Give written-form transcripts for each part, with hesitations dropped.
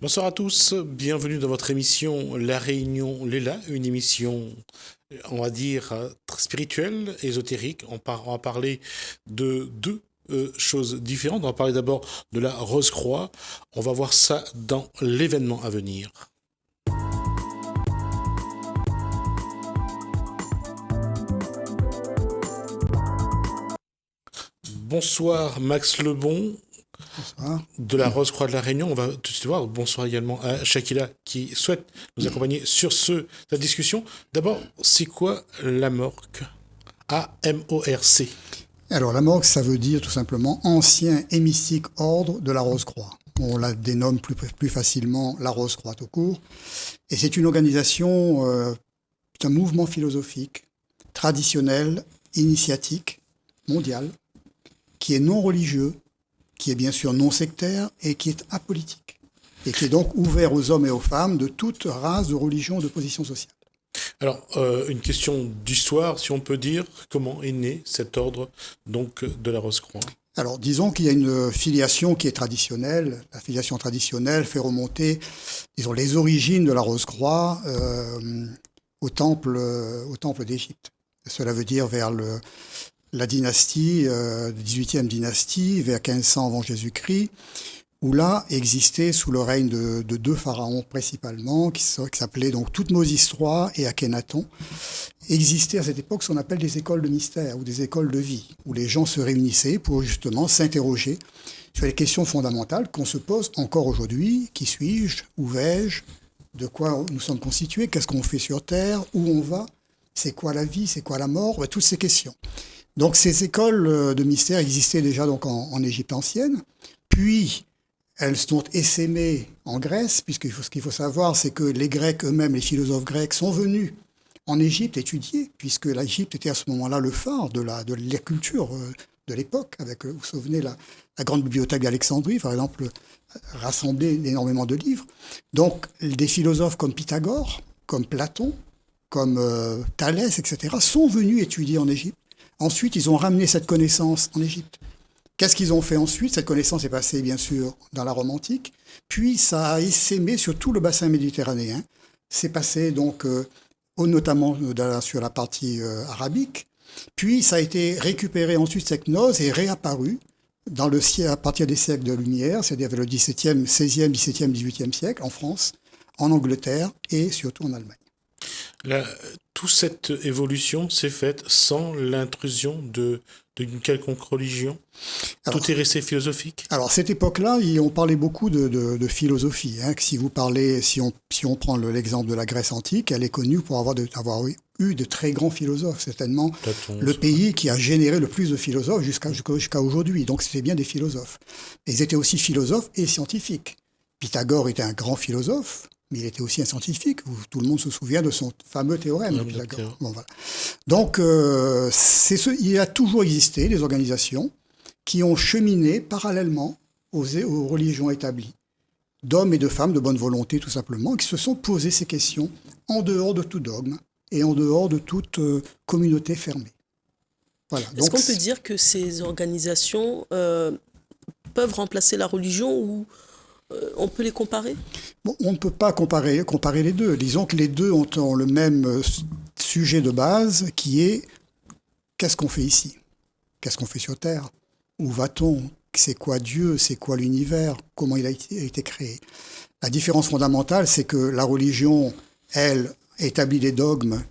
Bonsoir à tous, bienvenue dans votre émission La Réunion Léla, une émission, on va dire, très spirituelle, ésotérique. On va parler de deux choses différentes. On va parler d'abord de la Rose-Croix. On va voir ça dans l'événement à venir. Bonsoir Max Lebon Bonsoir. de la Rose-Croix de la Réunion. On va tout de suite voir. Bonsoir également à Shakila qui souhaite nous accompagner sur cette discussion. D'abord, c'est quoi la MORC? AMORC. Alors la MORC, ça veut dire tout simplement Ancien et Mystique Ordre de la Rose-Croix. On la dénomme plus facilement la Rose-Croix tout court. Et c'est une organisation, c'est un mouvement philosophique, traditionnel, initiatique, mondial, qui est non religieux, qui est bien sûr non sectaire et qui est apolitique. Et qui est donc ouvert aux hommes et aux femmes de toute race, de religion, de position sociale. Alors, une question d'histoire, si on peut dire, comment est né cet ordre donc de la Rose-Croix? Alors, disons qu'il y a une filiation qui est traditionnelle. La filiation traditionnelle fait remonter, disons, les origines de la Rose-Croix au temple d'Égypte. Cela veut dire vers la dynastie, 18e dynastie, vers 1500 avant Jésus-Christ, où là existait sous le règne de deux pharaons principalement, qui s'appelaient donc Toutmose III et Akhenaton, existait à cette époque ce qu'on appelle des écoles de mystère ou des écoles de vie, où les gens se réunissaient pour justement s'interroger sur les questions fondamentales qu'on se pose encore aujourd'hui. Qui suis-je? Où vais-je? De quoi nous sommes constitués? Qu'est-ce qu'on fait sur Terre? Où on va? C'est quoi la vie? C'est quoi la mort? Toutes ces questions. Donc ces écoles de mystère existaient déjà donc en Égypte ancienne, puis elles sont essaimées en Grèce, puisque ce qu'il faut savoir, c'est que les Grecs eux-mêmes, les philosophes grecs, sont venus en Égypte étudier, puisque l'Égypte était à ce moment-là le phare de la culture de l'époque, avec, vous vous souvenez, la grande bibliothèque d'Alexandrie, par exemple, rassemblait énormément de livres. Donc des philosophes comme Pythagore, comme Platon, comme Thalès, etc., sont venus étudier en Égypte. Ensuite, ils ont ramené cette connaissance en Égypte. Qu'est-ce qu'ils ont fait ensuite? Cette connaissance est passée, bien sûr, dans la Rome antique, puis ça a essaimé sur tout le bassin méditerranéen. C'est passé donc notamment sur la partie arabique, puis ça a été récupéré ensuite, cette gnose est réapparu à partir des siècles de lumière, c'est-à-dire le 17e, 16e, 17e, 18e siècle, en France, en Angleterre et surtout en Allemagne. Toute cette évolution s'est faite sans l'intrusion d'une quelconque religion. Alors, Tout est resté philosophique. Alors, à cette époque-là, on parlait beaucoup de philosophie. Si on prend l'exemple de la Grèce antique, elle est connue pour avoir eu de très grands philosophes. Certainement Platon, le pays qui a généré le plus de philosophes jusqu'à aujourd'hui. Donc, c'était bien des philosophes. Et ils étaient aussi philosophes et scientifiques. Pythagore était un grand philosophe, mais il était aussi un scientifique. Tout le monde se souvient de son fameux théorème de Pythagore. Bon, voilà. Donc, il y a toujours existé des organisations qui ont cheminé parallèlement aux religions établies, d'hommes et de femmes de bonne volonté tout simplement, qui se sont posé ces questions en dehors de tout dogme et en dehors de toute communauté fermée. Voilà. Est-ce qu'on peut dire que ces organisations peuvent remplacer la religion ou on peut les comparer? Bon, on ne peut pas comparer les deux. Disons que les deux ont le même sujet de base qui est qu'est-ce qu'on fait ici? Qu'est-ce qu'on fait sur Terre? Où va-t-on? C'est quoi Dieu? C'est quoi l'univers? Comment il a été créé? La différence fondamentale, c'est que la religion, elle, établit des dogmes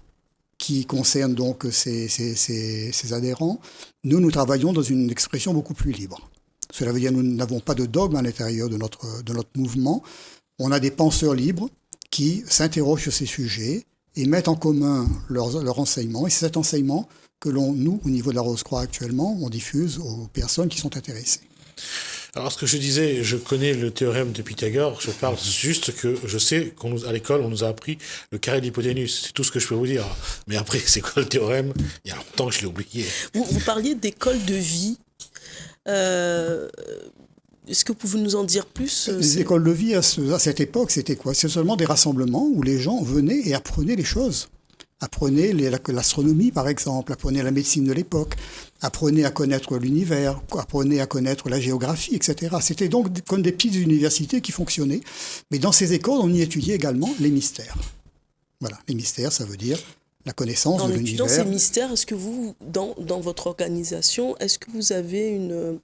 qui concernent donc ses adhérents. Nous travaillons dans une expression beaucoup plus libre. Cela veut dire que nous n'avons pas de dogme à l'intérieur de notre mouvement. On a des penseurs libres qui s'interrogent sur ces sujets et mettent en commun leur enseignement. Et c'est cet enseignement que nous, au niveau de la Rose-Croix actuellement, on diffuse aux personnes qui sont intéressées. Alors, ce que je disais, je connais le théorème de Pythagore, je parle juste que je sais qu'à l'école, on nous a appris le carré de l'hypoténuse. C'est tout ce que je peux vous dire. Mais après, c'est quoi le théorème? Il y a longtemps que je l'ai oublié. Vous parliez d'école de vie. Est-ce que vous pouvez nous en dire plus? Les écoles de vie, à cette époque, c'était quoi? C'est seulement des rassemblements où les gens venaient et apprenaient les choses. Apprenez l'astronomie, par exemple, apprenez la médecine de l'époque, apprenez à connaître l'univers, apprenez à connaître la géographie, etc. C'était donc comme des petites universités qui fonctionnaient. Mais dans ces écoles, on y étudiait également les mystères. Voilà, les mystères, ça veut dire la connaissance de l'univers. En étudiant ces mystères, est-ce que vous, dans votre organisation, est-ce que vous avez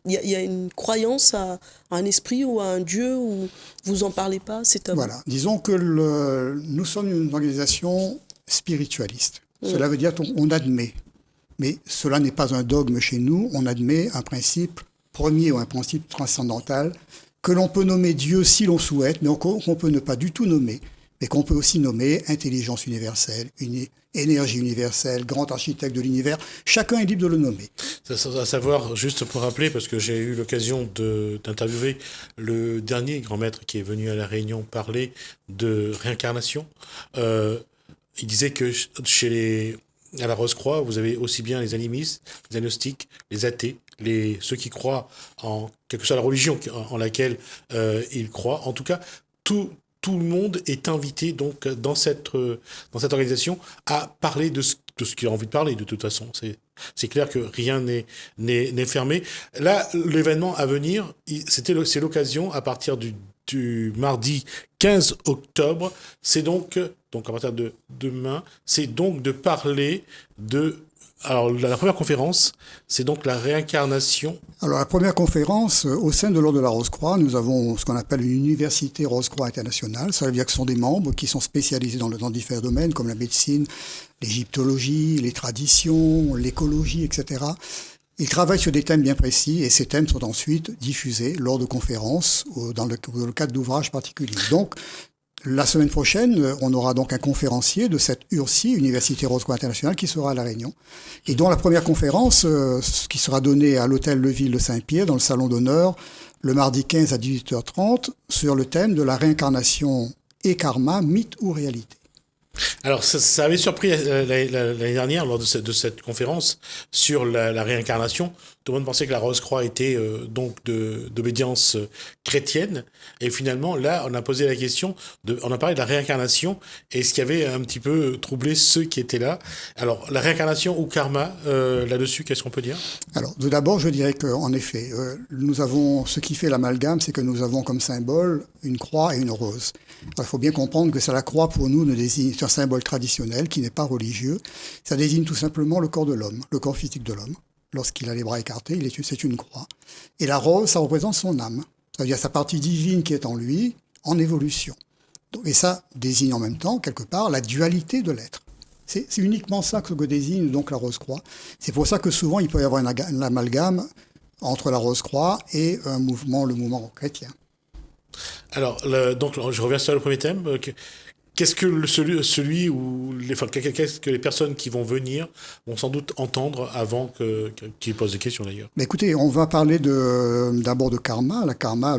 il y a une croyance à un esprit ou à un Dieu, ou vous en parlez pas, c'est tabou? Voilà, disons que nous sommes une organisation spiritualiste. Cela veut dire qu'on admet, mais cela n'est pas un dogme chez nous, on admet un principe premier ou un principe transcendantal que l'on peut nommer Dieu si l'on souhaite, mais qu'on peut ne pas du tout nommer, mais qu'on peut aussi nommer intelligence universelle, énergie universelle, grand architecte de l'univers. Chacun est libre de le nommer. À savoir, juste pour rappeler, parce que j'ai eu l'occasion d'interviewer le dernier grand maître qui est venu à La Réunion parler de réincarnation. Il disait que à la Rose-Croix, vous avez aussi bien les animistes, les agnostiques, les athées, ceux qui croient en quelque soit la religion en laquelle ils croient. En tout cas, tout le monde est invité donc dans cette organisation à parler de ce qu'il a envie de parler. De toute façon, c'est clair que rien n'est fermé. Là, l'événement à venir, c'est l'occasion à partir du mardi 15 octobre. C'est donc à partir de demain, c'est donc de parler de... Alors, la première conférence, c'est donc la réincarnation. Alors, la première conférence, au sein de l'Ordre de la Rose-Croix, nous avons ce qu'on appelle une université Rose-Croix internationale. Ça veut dire que ce sont des membres qui sont spécialisés dans différents domaines, comme la médecine, l'égyptologie, les traditions, l'écologie, etc. Ils travaillent sur des thèmes bien précis et ces thèmes sont ensuite diffusés lors de conférences dans le cadre d'ouvrages particuliers. Donc, la semaine prochaine, on aura donc un conférencier de cette URSI, Université Rose-Croix Internationale, qui sera à La Réunion. Et dont la première conférence, qui sera donnée à l'hôtel Le Ville de Saint-Pierre, dans le salon d'honneur, le mardi 15 à 18h30, sur le thème de la réincarnation et karma, mythe ou réalité. Alors, ça avait surpris l'année dernière, lors de cette conférence, sur la réincarnation. Tout le monde pensait que la Rose-Croix était donc d'obédience chrétienne. Et finalement, là, on a posé la question, on a parlé de la réincarnation, et ce qui avait un petit peu troublé ceux qui étaient là. Alors, la réincarnation ou karma, là-dessus, qu'est-ce qu'on peut dire? Alors, tout d'abord, je dirais qu'en effet, ce qui fait l'amalgame, c'est que nous avons comme symbole une croix et une rose. Alors, il faut bien comprendre que la croix, pour nous, c'est un symbole traditionnel qui n'est pas religieux. Ça désigne tout simplement le corps de l'homme, le corps physique de l'homme. Lorsqu'il a les bras écartés, c'est une croix. Et la rose, ça représente son âme. C'est-à-dire sa partie divine qui est en lui, en évolution. Et ça désigne en même temps, quelque part, la dualité de l'être. C'est uniquement ça que désigne donc la Rose-Croix. C'est pour ça que souvent, il peut y avoir un amalgame entre la Rose-Croix et le mouvement chrétien. Alors, donc, je reviens sur le premier thème. Qu'est-ce que qu'est-ce que les personnes qui vont venir vont sans doute entendre avant qu'ils posent des questions d'ailleurs? Mais écoutez, on va parler d'abord de karma. Le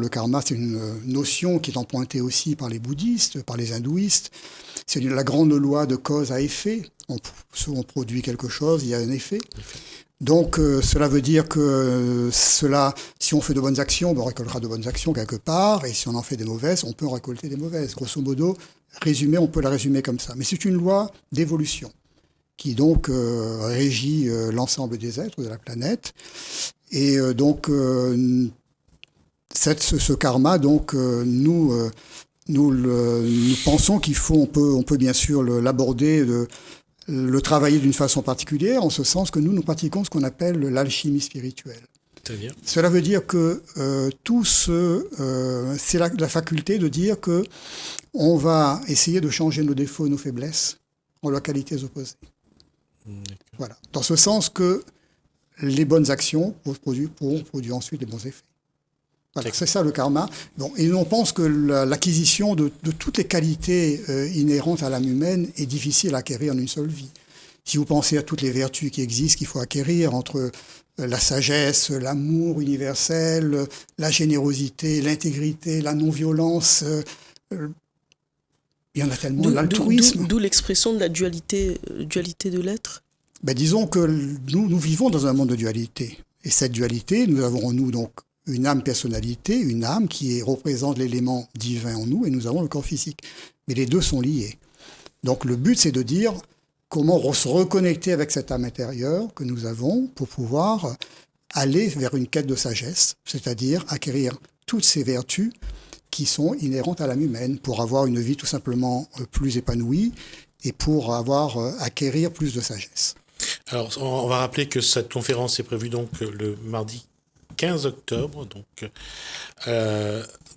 karma, c'est une notion qui est empruntée aussi par les bouddhistes, par les hindouistes. C'est la grande loi de cause à effet. On produit quelque chose, il y a un effet. Donc, cela veut dire que si on fait de bonnes actions, on récoltera de bonnes actions quelque part, et si on en fait des mauvaises, on peut en récolter des mauvaises. Grosso modo, on peut la résumer comme ça. Mais c'est une loi d'évolution qui donc régit l'ensemble des êtres de la planète. Et donc, ce karma, donc, nous pensons on peut bien sûr l'aborder, le travailler d'une façon particulière, en ce sens que nous pratiquons ce qu'on appelle l'alchimie spirituelle. C'est-à-dire ? Cela veut dire que c'est la faculté de dire que on va essayer de changer nos défauts et nos faiblesses en leurs qualités opposées. Voilà. Dans ce sens que les bonnes actions pourront produire ensuite les bons effets. Voilà, c'est ça le karma. Bon, et on pense que l'acquisition de toutes les qualités inhérentes à l'âme humaine est difficile à acquérir en une seule vie. Si vous pensez à toutes les vertus qui existent, qu'il faut acquérir, entre la sagesse, l'amour universel, la générosité, l'intégrité, la non-violence, il y en a tellement, l'altruisme. D'où l'expression de la dualité de l'être. Disons que nous vivons dans un monde de dualité. Et cette dualité, nous avons en nous donc une âme-personnalité, une âme qui représente l'élément divin en nous, et nous avons le corps physique. Mais les deux sont liés. Donc le but, c'est de dire comment se reconnecter avec cette âme intérieure que nous avons pour pouvoir aller vers une quête de sagesse, c'est-à-dire acquérir toutes ces vertus qui sont inhérentes à l'âme humaine pour avoir une vie tout simplement plus épanouie et pour acquérir plus de sagesse. Alors, on va rappeler que cette conférence est prévue donc le mardi 15 octobre.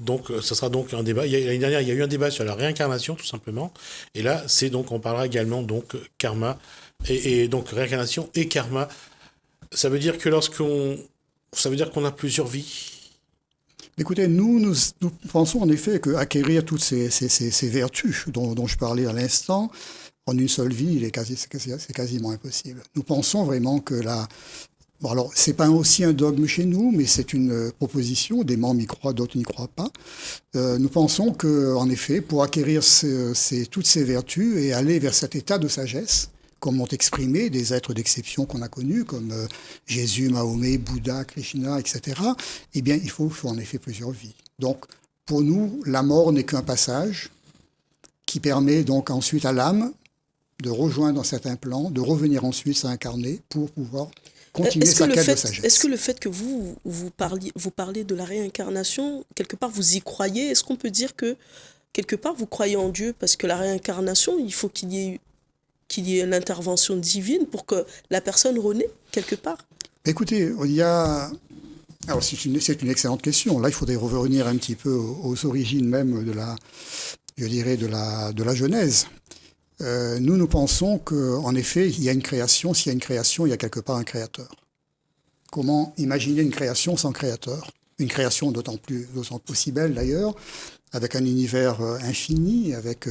Donc, ce sera donc un débat. L'année dernière, il y a eu un débat sur la réincarnation, tout simplement. Et là, on parlera également donc karma et donc réincarnation et karma. Ça veut dire qu'on a plusieurs vies. Écoutez, nous pensons en effet qu'acquérir toutes ces vertus dont je parlais à l'instant, en une seule vie, c'est quasiment impossible. Nous pensons vraiment que bon, alors, c'est pas aussi un dogme chez nous, mais c'est une proposition. Des membres y croient, d'autres n'y croient pas. Nous pensons que, en effet, pour acquérir toutes ces vertus et aller vers cet état de sagesse, comme ont exprimé des êtres d'exception qu'on a connus, comme Jésus, Mahomet, Bouddha, Krishna, etc., eh bien, il faut en effet plusieurs vies. Donc, pour nous, la mort n'est qu'un passage qui permet donc ensuite à l'âme de rejoindre certains plans, de revenir ensuite s'incarner pour pouvoir continuer sa quête de sagesse. Est-ce que le fait que vous parlez de la réincarnation, quelque part vous y croyez? Est-ce qu'on peut dire que quelque part vous croyez en Dieu? Parce que la réincarnation, il faut qu'il y ait l'intervention divine pour que la personne renaît quelque part. Écoutez, alors c'est une excellente question. Là, il faudrait revenir un petit peu aux origines même de la Genèse. Nous pensons qu'en effet, il y a une création. S'il y a une création, il y a quelque part un créateur. Comment imaginer une création sans créateur? Une création d'autant plus belle d'ailleurs, avec un univers infini, avec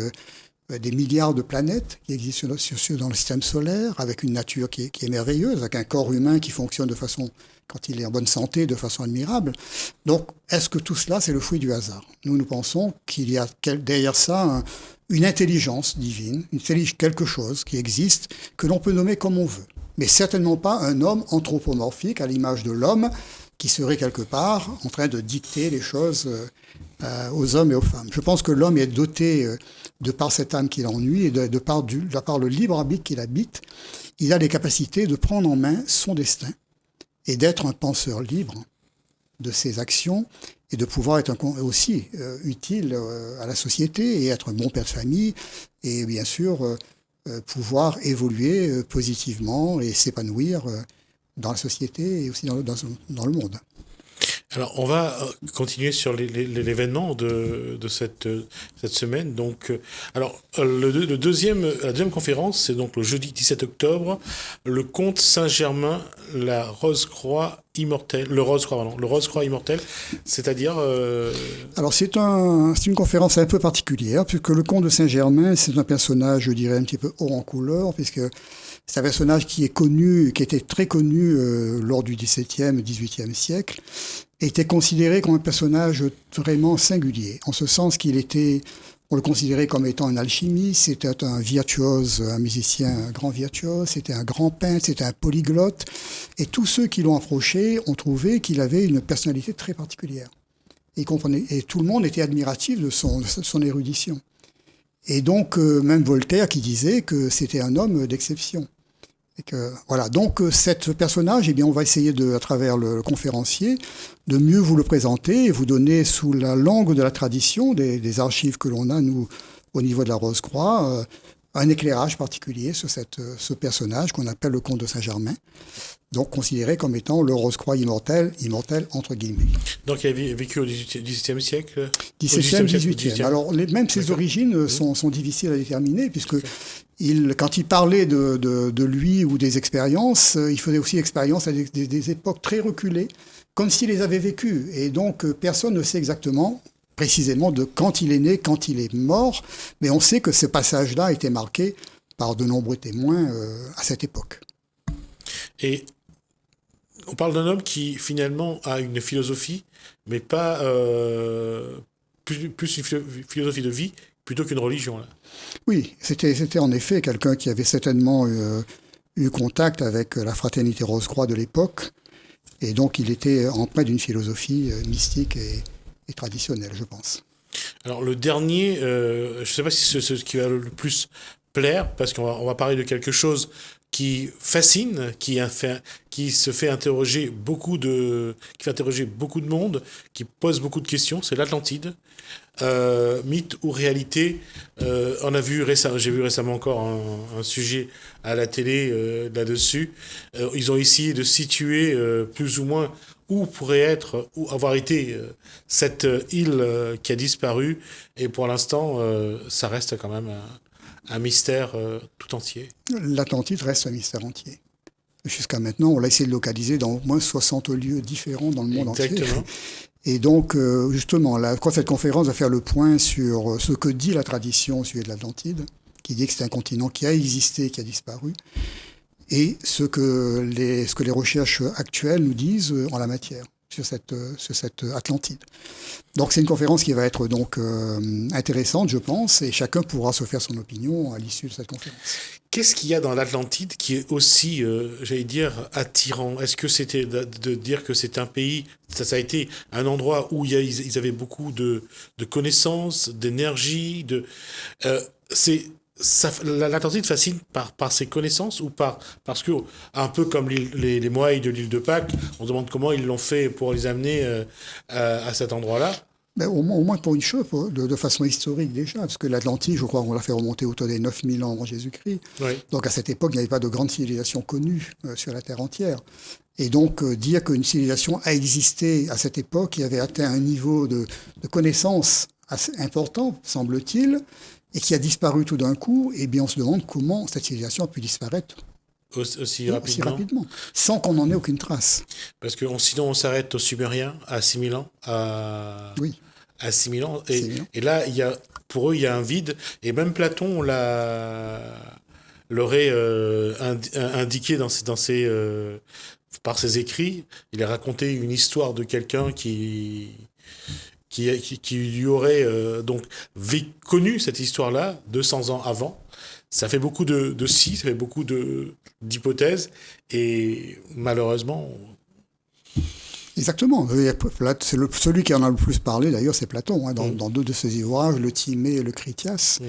des milliards de planètes qui existent dans le système solaire, avec une nature qui est merveilleuse, avec un corps humain qui fonctionne de façon, quand il est en bonne santé, de façon admirable. Donc, est-ce que tout cela, c'est le fruit du hasard? Nous pensons qu'il y a derrière ça une intelligence divine, quelque chose qui existe, que l'on peut nommer comme on veut. Mais certainement pas un homme anthropomorphique à l'image de l'homme qui serait quelque part en train de dicter les choses aux hommes et aux femmes. Je pense que l'homme est doté, de par cette âme qu'il ennuie et de par le libre arbitre qu'il habite, il a les capacités de prendre en main son destin et d'être un penseur libre de ses actions et de pouvoir être aussi utile à la société et être un bon père de famille et bien sûr pouvoir évoluer positivement et s'épanouir dans la société et aussi dans le monde. Alors, on va continuer sur l'événement de cette semaine. Donc, la deuxième conférence, c'est donc le jeudi 17 octobre, le conte Saint-Germain, le Rose-Croix immortel, c'est-à-dire... Alors, c'est une conférence un peu particulière, puisque le conte de Saint-Germain, c'est un personnage, je dirais, un petit peu haut en couleur, puisque c'est un personnage qui était très connu lors du XVIIe, XVIIIe siècle, était considéré comme un personnage vraiment singulier, en ce sens on le considérait comme étant un alchimiste, c'était un virtuose, un musicien, un grand virtuose, c'était un grand peintre, c'était un polyglotte, et tous ceux qui l'ont approché ont trouvé qu'il avait une personnalité très particulière. Et tout le monde était admiratif de son érudition. Et donc, même Voltaire qui disait que c'était un homme d'exception. Voilà. Donc, cet personnage, eh bien, on va essayer à travers le conférencier, de mieux vous le présenter et vous donner sous la langue de la tradition, des archives que l'on a, nous, au niveau de la Rose-Croix, un éclairage particulier sur ce personnage qu'on appelle le comte de Saint-Germain, donc considéré comme étant le Rose-Croix immortel entre guillemets. Donc il a vécu au XVIIe siècle 17e, 18e. Alors même ses origines sont difficiles à déterminer, puisque quand il parlait de lui ou des expériences, il faisait aussi expérience à des époques très reculées, comme s'il les avait vécues. Et donc personne ne sait exactement précisément de quand il est né, quand il est mort, mais on sait que ce passage-là a été marqué par de nombreux témoins à cette époque. Et on parle d'un homme qui finalement a une philosophie, mais pas plus une philosophie de vie plutôt qu'une religion. Là. Oui, c'était en effet quelqu'un qui avait certainement eu contact avec la fraternité Rose-Croix de l'époque, et donc il était empreint d'une philosophie mystique et traditionnelle, je pense. Alors le dernier, je ne sais pas si c'est ce qui va le plus plaire, parce on va parler de quelque chose qui fascine, qui se fait interroger qui fait interroger beaucoup de monde, qui pose beaucoup de questions, c'est l'Atlantide. Mythe ou réalité. J'ai vu récemment encore un sujet à la télé là-dessus. Ils ont essayé de situer plus ou moins où pourrait être, où avoir été cette île qui a disparu. Et pour l'instant, ça reste quand même un mystère tout entier. L'Atlantide reste un mystère entier. Jusqu'à maintenant, on l'a essayé de localiser dans au moins 60 lieux différents dans le monde Exactement. entier. Et donc, justement, cette conférence va faire le point sur ce que dit la tradition au sujet de l'Atlantide, qui dit que c'est un continent qui a existé, qui a disparu, et ce que les recherches actuelles nous disent en la matière sur cette Atlantide. Donc, c'est une conférence qui va être donc intéressante, je pense, et chacun pourra se faire son opinion à l'issue de cette conférence. Qu'est-ce qu'il y a dans l'Atlantide qui est aussi, j'allais dire, attirant? Est-ce que c'était de dire que c'est un pays, ça a été un endroit où ils avaient beaucoup de connaissances, d'énergie, l'Atlantide fascine par ses connaissances ou parce que, un peu comme les moailles de l'île de Pâques, on se demande comment ils l'ont fait pour les amener à cet endroit-là? Mais au moins pour une chose, de façon historique déjà, parce que l'Atlantide, je crois qu'on l'a fait remonter autour des 9000 ans avant Jésus-Christ. Oui. Donc à cette époque, il n'y avait pas de grande civilisation connue sur la Terre entière. Et donc dire qu'une civilisation a existé à cette époque, qui avait atteint un niveau de connaissance assez important, semble-t-il, et qui a disparu tout d'un coup, eh bien on se demande comment cette civilisation a pu disparaître Aussi rapidement. Sans qu'on n'en ait aucune trace. Parce que sinon on s'arrête aux Sumériens à 6000 ans. Oui. À 6000 ans. 6000 ans. Et là, pour eux, il y a un vide. Et même Platon l'aurait indiqué par ses écrits. Il a raconté une histoire de quelqu'un qui lui aurait connu cette histoire-là 200 ans avant. Ça fait beaucoup de si, ça fait beaucoup d'hypothèses. Et malheureusement... Exactement. Celui qui en a le plus parlé, d'ailleurs, c'est Platon. Dans deux de ses ouvrages, le Timée et le Critias.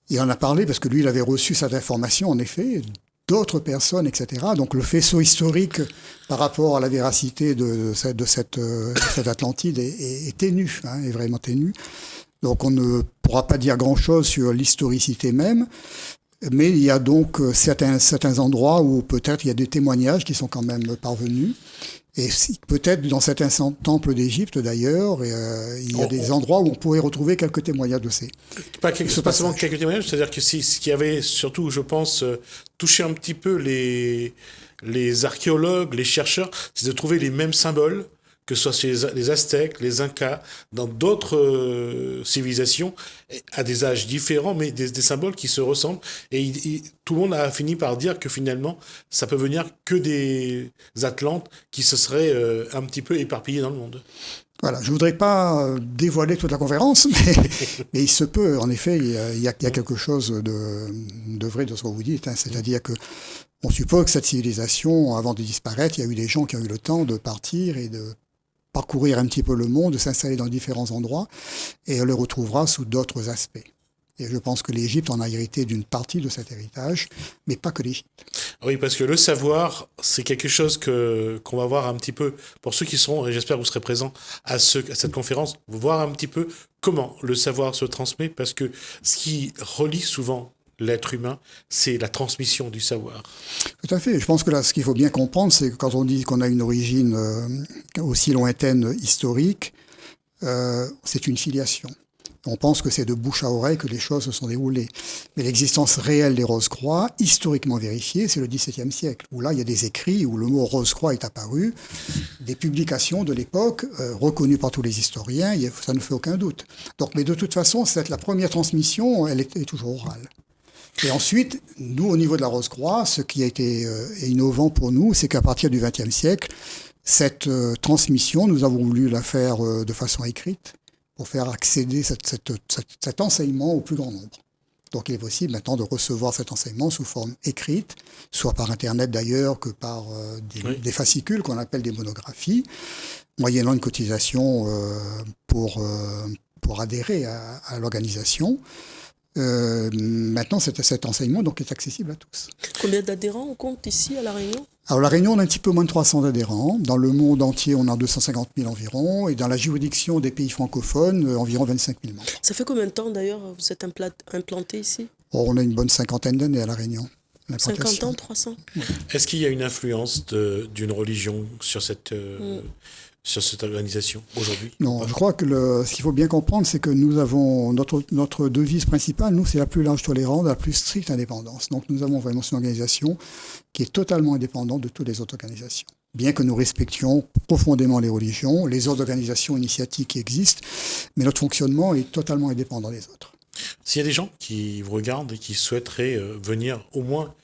Il en a parlé parce que lui, il avait reçu cette information, en effet, d'autres personnes, etc. Donc le faisceau historique par rapport à la véracité de cette Atlantide est ténu, est vraiment ténu. Donc on ne pourra pas dire grand-chose sur l'historicité même. Mais il y a donc certains endroits où peut-être il y a des témoignages qui sont quand même parvenus. Et peut-être dans certains temples d'Égypte d'ailleurs, il y a des endroits où on pourrait retrouver quelques témoignages de ces. Pas seulement quelques témoignages, c'est-à-dire que ce qui avait surtout, je pense, touché un petit peu les archéologues, les chercheurs, c'est de trouver les mêmes symboles, que ce soit chez les Aztèques, les Incas, dans d'autres civilisations, à des âges différents, mais des symboles qui se ressemblent. Et tout le monde a fini par dire que finalement, ça peut venir que des Atlantes qui se seraient un petit peu éparpillés dans le monde. Voilà, je ne voudrais pas dévoiler toute la conférence, mais il se peut, en effet, il y a quelque chose de vrai dans ce que vous dites, c'est-à-dire que on suppose que cette civilisation, avant de disparaître, il y a eu des gens qui ont eu le temps de partir et de parcourir un petit peu le monde, de s'installer dans différents endroits, et on le retrouvera sous d'autres aspects. Et je pense que l'Égypte en a hérité d'une partie de cet héritage, mais pas que l'Égypte. Oui, parce que le savoir, c'est quelque chose qu'on va voir un petit peu, pour ceux qui seront, et j'espère que vous serez présents à cette conférence, voir un petit peu comment le savoir se transmet, parce que ce qui relie souvent l'être humain, c'est la transmission du savoir. Tout à fait. Je pense que là, ce qu'il faut bien comprendre, c'est que quand on dit qu'on a une origine aussi lointaine historique, c'est une filiation. On pense que c'est de bouche à oreille que les choses se sont déroulées. Mais l'existence réelle des Rose-Croix, historiquement vérifiée, c'est le XVIIe siècle, où là, il y a des écrits où le mot Rose-Croix est apparu, des publications de l'époque, reconnues par tous les historiens, ça ne fait aucun doute. Donc, mais de toute façon, la première transmission, elle est toujours orale. Et ensuite, nous, au niveau de la Rose-Croix, ce qui a été innovant pour nous, c'est qu'à partir du XXe siècle, cette transmission, nous avons voulu la faire de façon écrite pour faire accéder cet enseignement au plus grand nombre. Donc il est possible maintenant de recevoir cet enseignement sous forme écrite, soit par Internet d'ailleurs que par des fascicules qu'on appelle des monographies, moyennant une cotisation pour adhérer à l'organisation. Maintenant, cet enseignement donc, est accessible à tous. Combien d'adhérents on compte ici à La Réunion? Alors, La Réunion, on a un petit peu moins de 300 adhérents. Dans le monde entier, on a 250 000 environ. Et dans la juridiction des pays francophones, environ 25 000 membres. Ça fait combien de temps d'ailleurs vous êtes implanté ici? On a une bonne cinquantaine d'années à La Réunion. 50 ans, 300? Est-ce qu'il y a une influence d'une religion sur cette organisation aujourd'hui? Non, je crois que ce qu'il faut bien comprendre, c'est que nous avons notre devise principale, nous, c'est la plus large tolérance, la plus stricte indépendance. Donc nous avons vraiment une organisation qui est totalement indépendante de toutes les autres organisations. Bien que nous respections profondément les religions, les autres organisations initiatiques qui existent, mais notre fonctionnement est totalement indépendant des autres. S'il y a des gens qui vous regardent et qui souhaiteraient venir au moins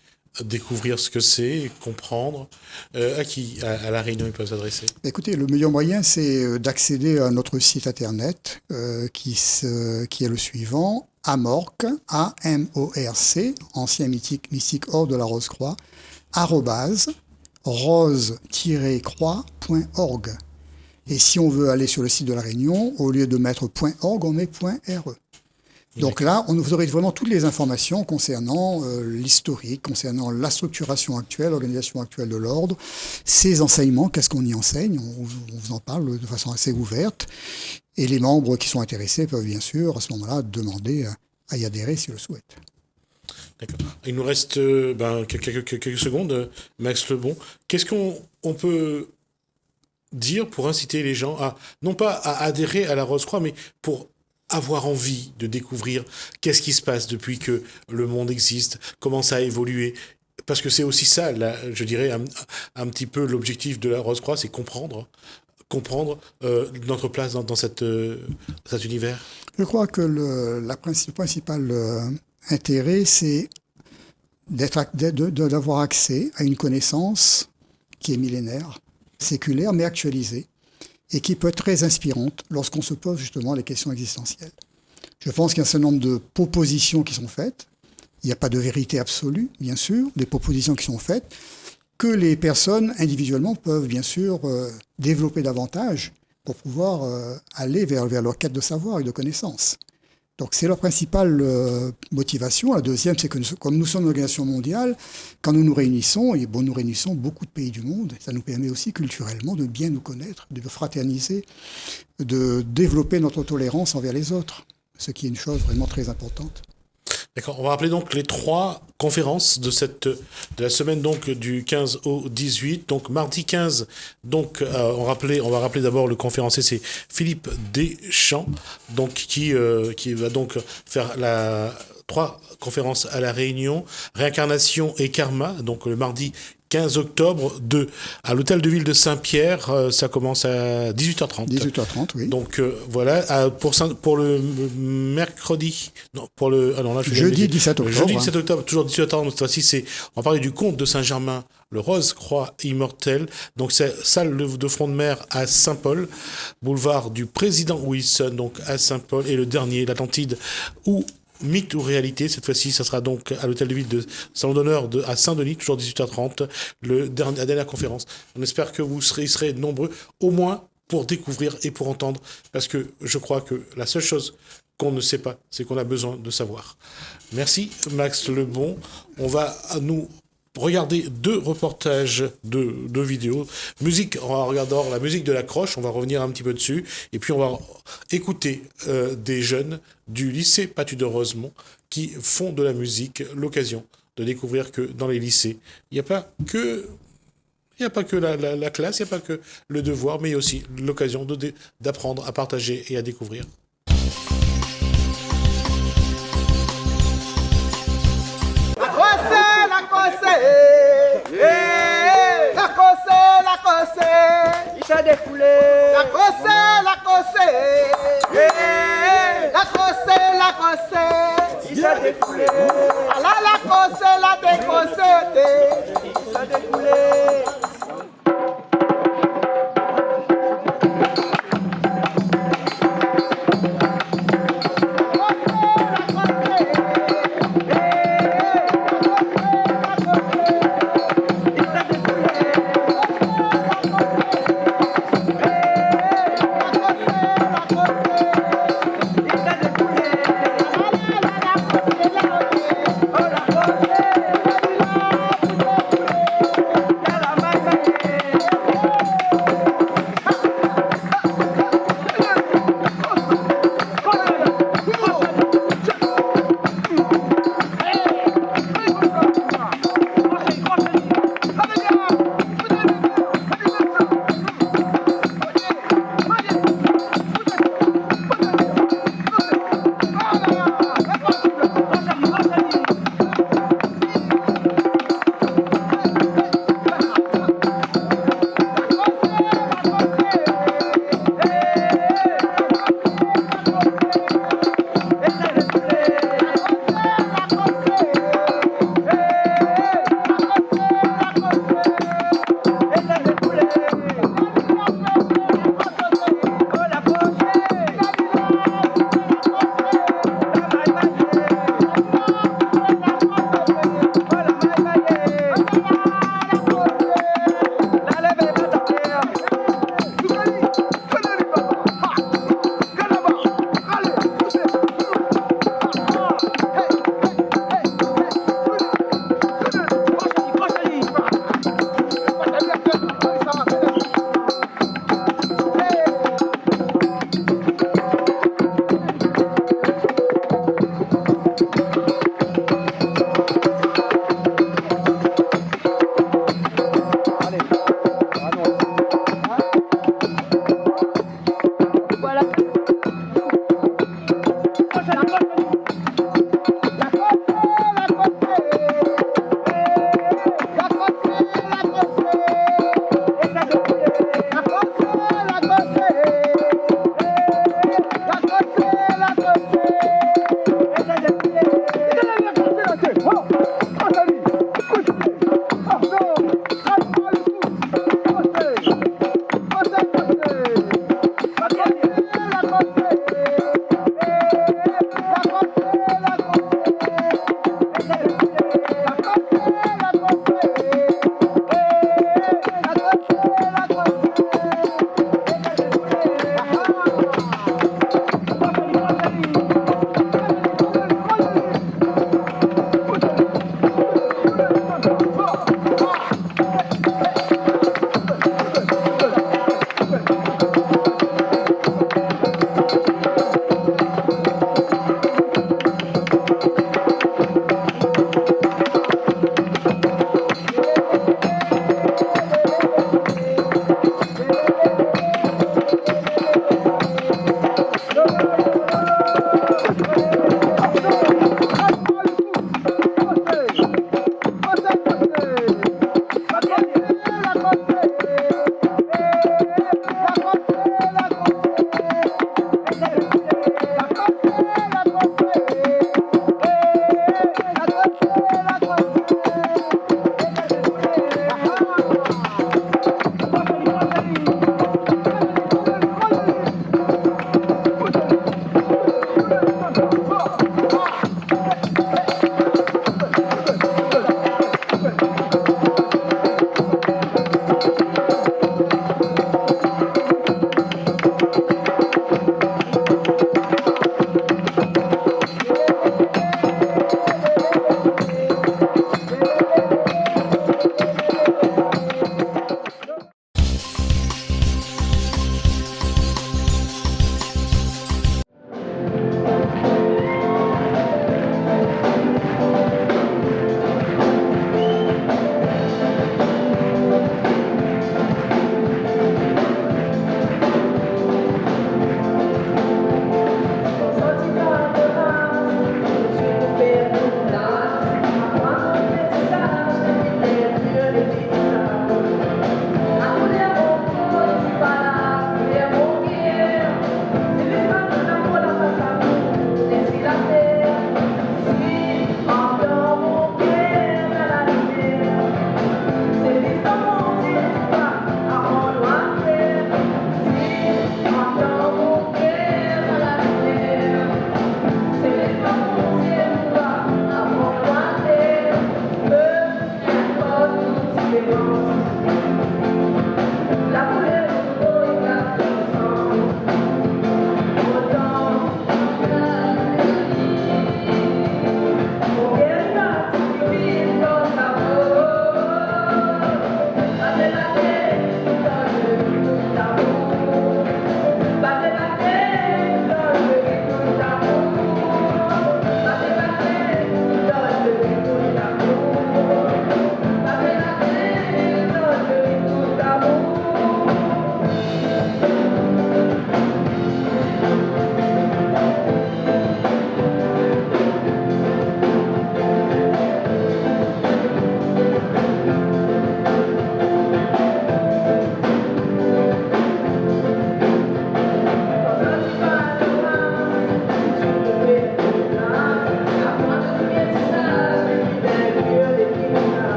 découvrir ce que c'est, comprendre, à qui à La Réunion ils peuvent s'adresser? Écoutez, le meilleur moyen, c'est d'accéder à notre site internet qui est le suivant, Amorc, A-M-O-R-C, ancien mystique hors de la Rose-Croix, @rose-croix.org. Et si on veut aller sur le site de La Réunion, au lieu de mettre .org, on met .re. Donc là, vous aurez vraiment toutes les informations concernant l'historique, concernant la structuration actuelle, l'organisation actuelle de l'ordre, ses enseignements, qu'est-ce qu'on y enseigne, on vous en parle de façon assez ouverte. Et les membres qui sont intéressés peuvent bien sûr, à ce moment-là, demander à y adhérer s'ils le souhaitent. D'accord. Il nous reste quelques secondes, Max Lebon. Qu'est-ce qu'on peut dire pour inciter les gens non pas à adhérer à la Rose-Croix, mais pour avoir envie de découvrir qu'est-ce qui se passe depuis que le monde existe, comment ça a évolué? Parce que c'est aussi ça, je dirais, un petit peu l'objectif de la Rose-Croix, c'est comprendre notre place dans cet univers. Je crois que le principal intérêt, c'est d'avoir accès à une connaissance qui est millénaire, séculaire, mais actualisée, et qui peut être très inspirante lorsqu'on se pose justement les questions existentielles. Je pense qu'il y a un certain nombre de propositions qui sont faites. Il n'y a pas de vérité absolue, bien sûr, des propositions qui sont faites, que les personnes individuellement peuvent bien sûr développer davantage pour pouvoir aller vers leur quête de savoir et de connaissance. Donc c'est leur principale motivation. La deuxième, c'est que comme nous sommes une organisation mondiale, quand nous nous réunissons, nous réunissons beaucoup de pays du monde, ça nous permet aussi culturellement de bien nous connaître, de fraterniser, de développer notre tolérance envers les autres, ce qui est une chose vraiment très importante. D'accord, on va rappeler donc les 3 conférences de la semaine donc du 15 au 18. Donc mardi 15, donc on va rappeler d'abord le conférencier, c'est Philippe Deschamps, donc qui va donc faire 3 conférences à La Réunion, Réincarnation et Karma, donc le mardi 15 octobre, à l'hôtel de ville de Saint-Pierre, ça commence à 18h30. 18h30, oui. Donc voilà, pour le mercredi, non, pour le... Ah non, là, jeudi 17 octobre. Jeudi 17 octobre, toujours 18h30, cette fois-ci, on va parler du conte de Saint-Germain, le Rose-Croix immortel. Donc c'est salle de front de mer à Saint-Paul, boulevard du Président Wilson, donc à Saint-Paul, et le dernier, l'Atlantide, où mythe ou réalité, cette fois-ci, ça sera donc à l'hôtel de ville de Salon d'honneur à Saint-Denis, toujours 18h30, la dernière conférence. On espère que vous serez nombreux, au moins pour découvrir et pour entendre, parce que je crois que la seule chose qu'on ne sait pas, c'est qu'on a besoin de savoir. Merci Max Lebon. On va nous regarder 2 reportages de vidéos. Musique, on va regarder la musique de la Croche, on va revenir un petit peu dessus, et puis on va écouter des jeunes du lycée Patu de Rosemont qui font de la musique, l'occasion de découvrir que dans les lycées, il n'y a pas que la classe, il n'y a pas que le devoir, mais il y a aussi l'occasion d'apprendre à partager et à découvrir. Il s'est défoulé. La cosse. Il s'est défoulé. La cosse, la décossé. Il s'est défoulé.